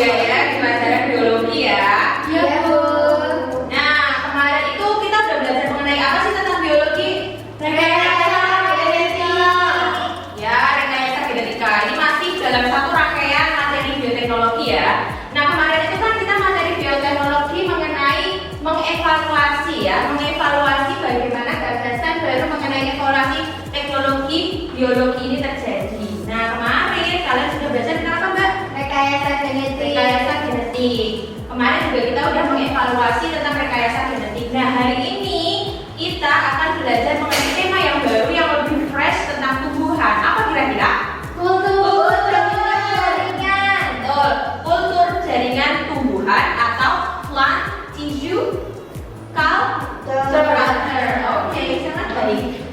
ya di pelajaran biologi ya. Iya, Bu. Nah, kemarin itu kita udah belajar mengenai apa sih tentang biologi? Rekayasa genetika. Ya, rekayasa genetika. Ini masih dalam satu rangkaian materi bioteknologi ya. Nah, kemarin itu kan kita materi bioteknologi mengenai mengevaluasi ya, mengevaluasi bagaimana gagasan baru mengenai evaluasi teknologi biologi ini terjadi. Nah, kemarin kalian sudah belajar tentang apa, Mbak? Rekayasa genetik. Rekayasa genetik. Kemarin juga kita udah mengevaluasi tentang rekayasa genetik. Nah, hari ini kita akan belajar mengenai tema yang baru yang lebih fresh tentang tumbuhan. Apa kira-kira? Kultur jaringan. Betul, kultur jaringan tumbuhan atau plant tissue culture. Oke, sangat baik.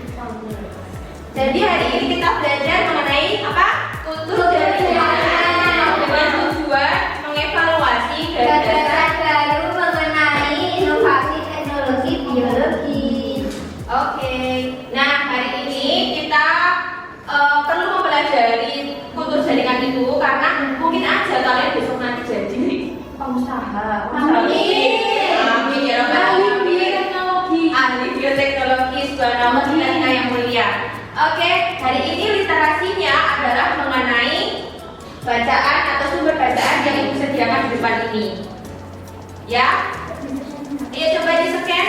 Jadi hari ini kita belajar mengenai apa? Kultur jaringan dengan tujuan mengevaluasi gagasan. Gagasan baru mengenai inovasi teknologi biologi. Oke, nah hari ini kita perlu mempelajari kultur jaringan itu karena mungkin aja kalian besok nanti jadi pengusaha. Amin ya rabbal alamin. Ahli bioteknologi, sebuah nama kita yang mulia. Oke, hari ini literasinya adalah mengenai bacaan atau sumber bacaan yang ibu sediakan di depan ini. Ya, ayo coba di scan.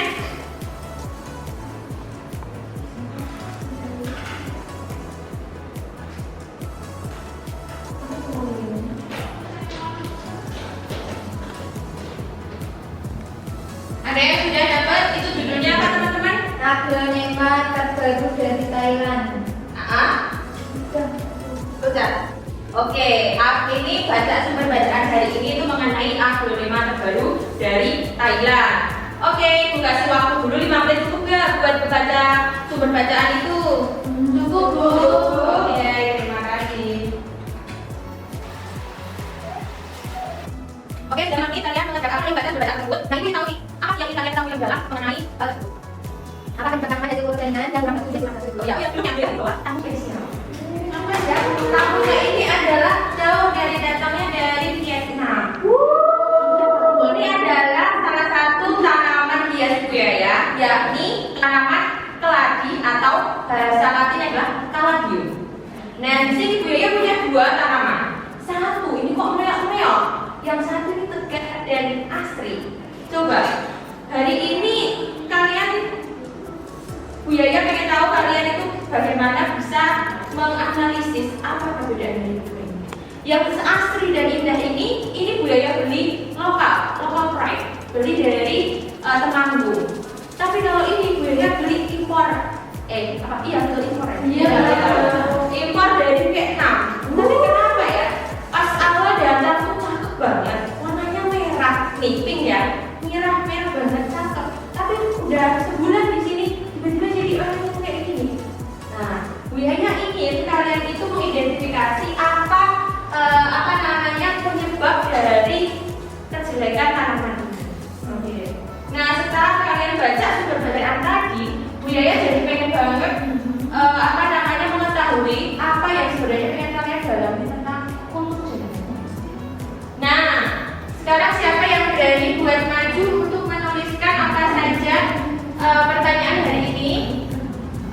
Ada yang sudah dapat? Itu judulnya apa teman-teman? Aglonema terbaru dari Thailand. Sudah. Oke, ini sumber bacaan hari ini itu mengenai aglonema terbaru dari Thailand. Oke, ibu kasih waktu dulu 5 menit cukup nggak buat membaca sumber bacaan itu? Cukup, Bu. Oke, terima kasih. Oke, dan nanti kalian mengerjakan apa yang baca sumber bacaan tersebut. Nah, ini tahu nih, apa yang kalian tahu yang dalam mengenai hal tersebut? Apa yang pertama dari kultur jaringan dan berapa tujuh Oh ya, yang di bawah tamu spesial. Tamunya ini adalah jauh dari datangnya dari Vietnam. Ini adalah salah satu tanaman hias buaya, yakni tanaman keladi atau bahasa Latin adalah caladium. Nah, di sini buaya punya 2 tanaman. Satu ini kok mereok-mereok, yang satu ini tegak dan asri. Coba hari ini kalian buaya pengen tahu kalian itu bagaimana bisa menganalisis apa perbedaan dari dua ini. Yang asri dan indah ini buaya beli lokal pride, beli dari Temanggung. Tapi kalau ini buaya beli impor, betul impor ya? Iya. Impor dari Vietnam. Tapi kenapa ya? Pas awal datang tuh cakep banget, warnanya merah, nih pink ya, merah banget cakep. Tapi udah sebulan di sini tiba-tiba jadi orang yang kayak gini. Nah, buayanya ingin kalian itu mengidentifikasi apa namanya penyebab dari kejelekan tanaman ini. Oke. Nah, setelah kalian baca sumber bacaan tadi, buaya jadi pengen banget mengetahui apa yang sebenarnya pengen kalian dalami tentang kultur jaringan. Nah, sekarang siapa yang berani buat maju untuk menuliskan apa saja pertanyaan hari ini?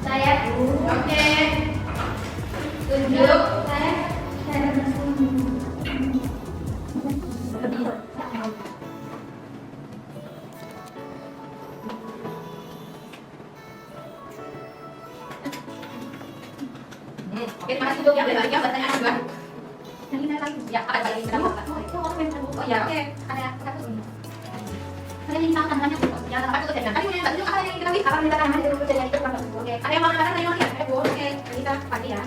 Saya, Bu. Oke. Tunjuk. Saya Oke, terima kasih dok. Ya, balik ya pertanyaan kedua. Yang ini kan ya, apa lagi kita buka? Oh ya, oke. ada satu ini. Saya minta tangannya Bu. Ya, apa itu jaringan? Tadi punya Mbak tunjuk apa yang kita Apa minta tangan dari kultur jaringan itu berapa? Oke, ada yang mau nambahkan, ada yang mau lihat? Bu, oke. Kita pagi ya.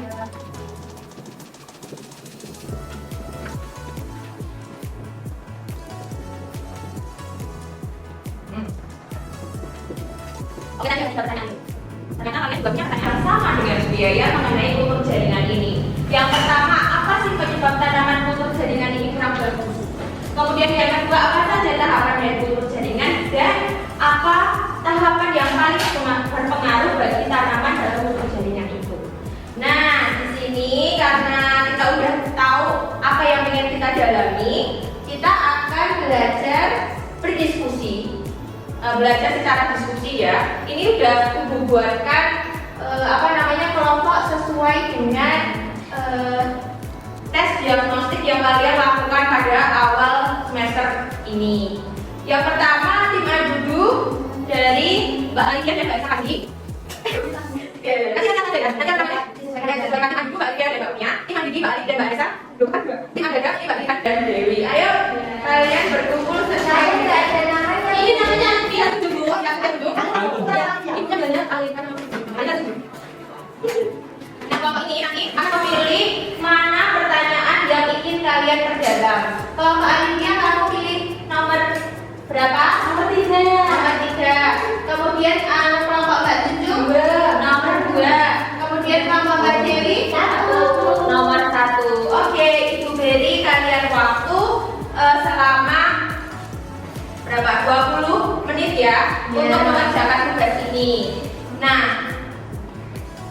Oke, tadi ada pertanyaan dulu. Ternyata kalian juga punya pertanyaan sama dengan biaya mengenai kultur jaringan ini. Yang pertama, apa sih penyebab tanaman kultur jaringan ini kurang bagus? Kemudian yang kedua, apa saja tahapan dari kultur jaringan dan apa tahapan yang paling berpengaruh bagi tanaman dalam kultur jaringan itu? Nah, di sini karena kita udah tahu apa yang ingin kita dalami, belajar secara diskusi ya. Ini udah buatkan kelompok sesuai dengan tes diagnostik yang kalian lakukan pada awal semester ini. Yang pertama tim A duduk dari Mbak Alia dan Mbak Sandi. Mbak Alia dan Mbak Mia, tim A Mbak Ali dan Mbak Esa, tim A Gaga, Mbak Lihat dan Dewi. Ayo kalian berkumpul sesuai. Ini namanya dia duduk, yang duduk. Ini banyak aliran ada tujuh. Nah, kelompok ini nanti akan memilih mana pertanyaan yang ingin kalian perdalam. Kelompok Alia kamu pilih nomor berapa? Nomor 3. Nomor 3. Kemudian kelompok Mbak Tujuh nomor 2. Kemudian kelompok Mbak Dewi nomor 1. Oke, Ibu beri kalian waktu selama berapa? 20 menit ya untuk mengerjakan tugas ini. Nah,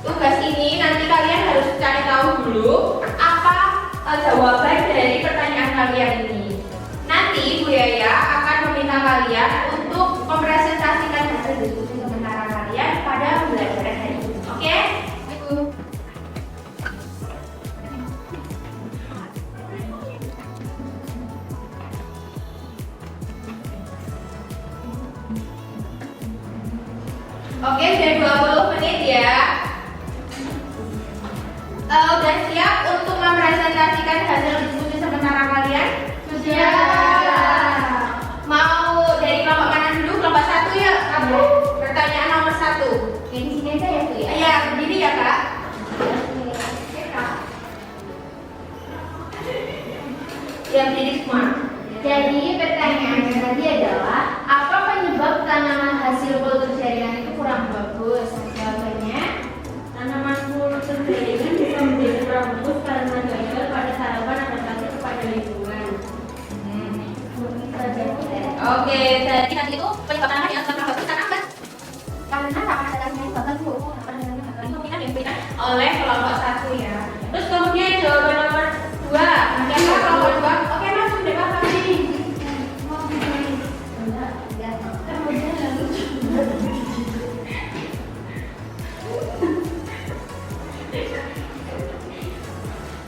tugas ini nanti kalian harus cari tahu dulu apa jawaban dari pertanyaan kalian ini. Nanti Bu Yaya akan meminta kalian untuk mempresentasikan hasil diskusi sementara kalian pada pembelajaran hari ini. Oke? Ibu. Oke, sudah 20 menit ya. Udah siap untuk mempresentasikan hasil diskusi sementara kalian? Sudah. Mau dari kelompok mana dulu? Kelompok 1 ya? Kamu pertanyaan nomor 1. Yang di sini aja ya, Bu ya? Iya, berdiri ya Kak. Ya, berdiri semua. Jadi pertanyaannya tadi adalah apa penyebab tanaman hasil kultur jaringan itu kurang bagus? Jawabannya Tanaman kultur jaringan bisa menjadi kurang bagus karena gagal pada sarapan adaptasi kepada lingkungan. Oke, jadi nanti itu penyebab tanaman yang kurang bagus karena apa? karena adaptasinya bakal Bu. Kemungkinan diberikan oleh kelompok 1 ya. Terus kemudian jawaban nomor 2. Siapa kelompok 2? Oke, masuk deh Pak tadi.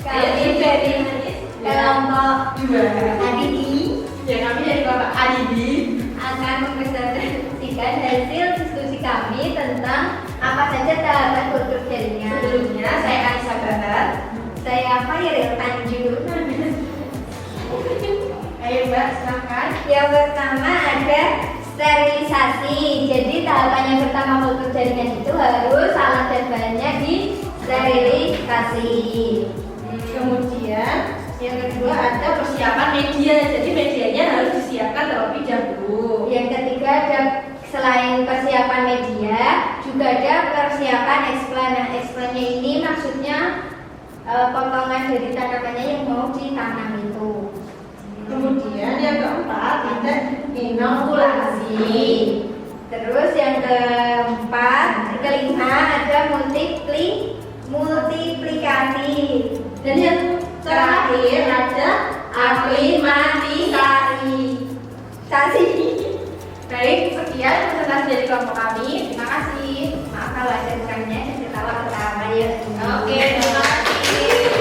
Kali dari kelompok 2. Adidi Ya, kami dari Bapak Adidi akan mempresentasikan hasil diskusi kami tentang apa saja tahapan kultur jaringan. Sebelumnya saya Anissa Bahar. Saya Fairil Tanjung. Ayo Mbak, silahkan. Yang pertama ada sterilisasi. Jadi tahapan yang pertama kultur jaringan itu harus alat dan bahannya disterilisasi. Kemudian yang kedua ada persiapan media. Jadi medianya harus disiapkan terlebih dahulu. Yang ketiga ada selain persiapan media juga ada persiapan eksplan. Nah, eksplannya ini maksudnya potongan dari tanamannya yang mau ditanam itu. Kemudian yang keempat ada inokulasi. Terus yang kelima ada multiplikasi. Dan yang terakhir ada aklimatisasi. Baik, sekian presentasi dari kelompok kami. Terima kasih. Maaf kalau ada kurangnya, saya ketawa-ketawa ya. Oke, terima kasih.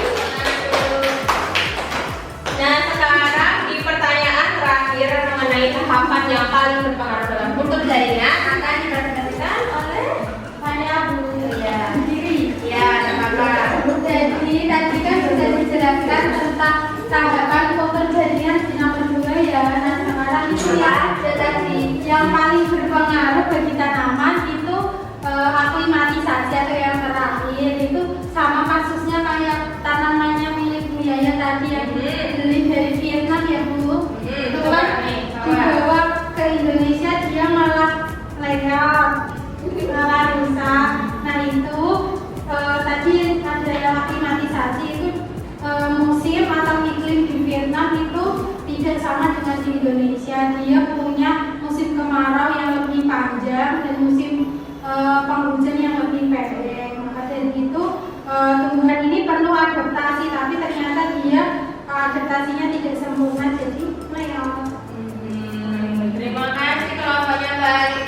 Nah, sekarang di pertanyaan terakhir mengenai tahapan yang paling berpengaruh dalam kultur jaringan akan dipresentasikan oleh Saya Bu Ya. Diri. ya apa-apa. Jadi tadi kan sudah dijelaskan tentang tahapan kultur jaringan di nomor 2 ya. Nah sekarang itu ya ada tadi yang paling berpengaruh bagi tanaman itu aklimatisasi atau yang terakhir itu sama kasusnya kayak tanamannya milik Bu Yaya tadi yang beli dari Vietnam ya Bu. Itu kan dibawa ke Indonesia dia malah lenyap, malah rusak. Nah itu tadi ada yang aklimatisasi itu musim atau iklim di Vietnam itu tidak sama dengan di Indonesia. Dia punya musim kemarau yang lebih panjang dan musim penghujan yang lebih pendek. Maka dari itu tumbuhan ini perlu adaptasi, tapi ternyata dia adaptasinya tidak sempurna jadi meong. Terima kasih kelompoknya Mbak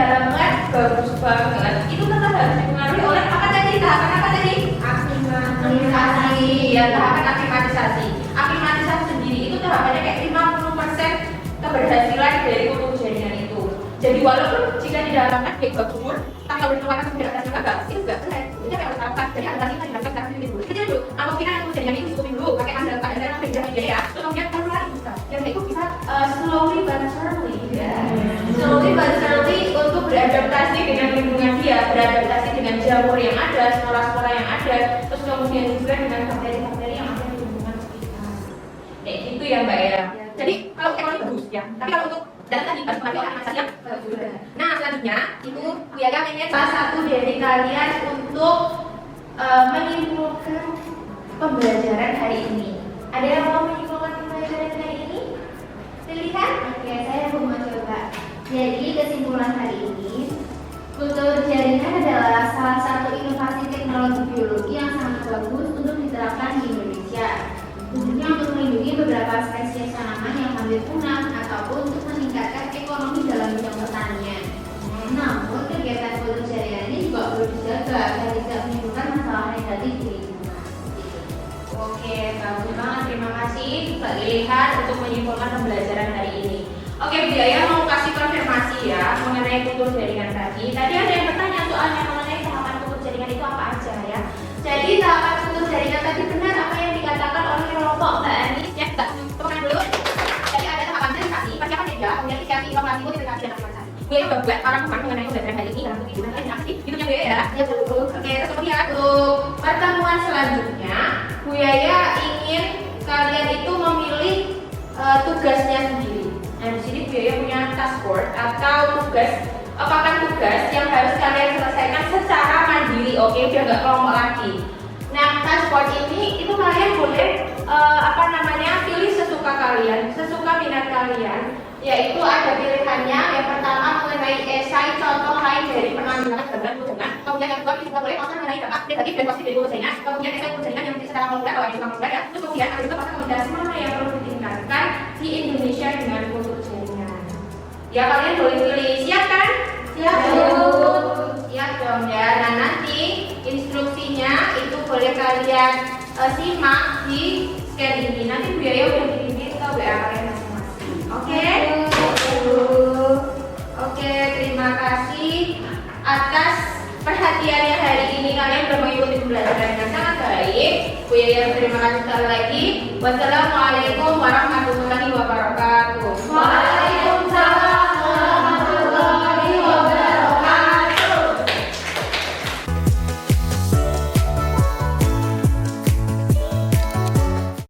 dalam web bagus banget, itu tetap harus dipengaruhi oleh apa tadi? Tahapan apa tadi? Aklimatisasi. Ya, tahapan aklimatisasi. Aklimatisasi sendiri itu tahapannya kayak 50% keberhasilan dari kultur jaringan itu. Jadi walaupun jika di dalam web baik bagus, tapi kalau dikeluarkan keberhasilan gagal, itu juga keren. Itu yang harus dilakukan. Jadi adaptasi kita dilakukan secara dulu. Kita dulu, kalau kita kultur jaringan itu cukupin dulu, pakai ada ya. Terus kemudian keluar bisa. Dan itu bisa slowly but surely. Ya. Slowly but surely untuk beradaptasi dengan lingkungan dia, beradaptasi dengan jamur yang ada, spora-spora yang ada, terus kemudian juga dengan bakteri-bakteri yang ada di lingkungan sekitar. Kayak gitu ya Mbak ya. Jadi kalau ekonomi bagus ya, tapi kalau untuk data tadi harus mengambil organisasi yang bagus. Nah selanjutnya itu Bu Yaya ingin salah satu dari kalian untuk menyimpulkan pembelajaran hari ini. Ada yang mau menyimpulkan pembelajaran hari ini? Pilihan? Oke, saya mau coba. Jadi kesimpulan hari ini, kultur jaringan adalah salah satu inovasi teknologi biologi yang sangat bagus untuk diterapkan di Indonesia. Tujuannya untuk melindungi beberapa spesies tanaman yang hampir punah ataupun untuk meningkatkan ekonomi dalam bidang pertanian. Namun kegiatan kultur jaringan ini juga perlu dijaga agar tidak menimbulkan masalah negatif di lingkungan. Oke, bagus banget. Terima kasih Mbak Lilihan untuk menyimpulkan pembelajaran hari ini. Oke, Bu Yaya mau kasih konfirmasi ya mengenai kultur jaringan tadi. Tadi ada yang bertanya soalnya mengenai tahapan kultur jaringan itu apa aja ya. Jadi tahapan kultur jaringan tadi benar apa yang dikatakan oleh kelompok Mbak Ani. Ya, kita temukan dulu. Jadi ada tahapan verifikasi, persiapan media, kemudian inisiasi, inovasi, multiplikasi, dan aktualisasi. Bu Yaya udah buat orang mengenai pembelajaran hari ini dalam buku itu. Nanti aktif, gitu ya Bu Yaya ya. Ya, betul. Oke, terus kemudian untuk pertemuan selanjutnya, Bu Yaya ingin kalian itu memilih tugasnya sendiri. Nah, di sini Bu Yaya punya task board atau papan tugas yang harus kalian selesaikan secara mandiri. Oke, biar nggak kelompok lagi. Nah, task board ini itu kalian boleh pilih sesuka kalian, sesuka minat kalian. Yaitu ada pilihannya. Yang pertama mengenai esai contoh lain dari penampilan gambar hubungan. Kemudian yang kedua kita boleh pasal mengenai dampak negatif dan positif dari kultur jaringan. Kemudian esai kultur jaringan yang secara populer atau yang populer ya. Terus kemudian ada juga pasal rekomendasi mana yang perlu ditingkatkan di Indonesia dengan kultur jaringan. Ya kalian boleh pilih. Siap kan? Siap. Siap dong ya. Nah nanti instruksinya itu boleh kalian simak di scan ini. Nanti Bu Yaya udah kirim ke WA kalian masing-masing. Oke? Oke, terima kasih atas perhatiannya hari ini. Kalian sudah mengikuti pembelajaran yang sangat baik. Bu Yaya terima kasih sekali lagi. Wassalamualaikum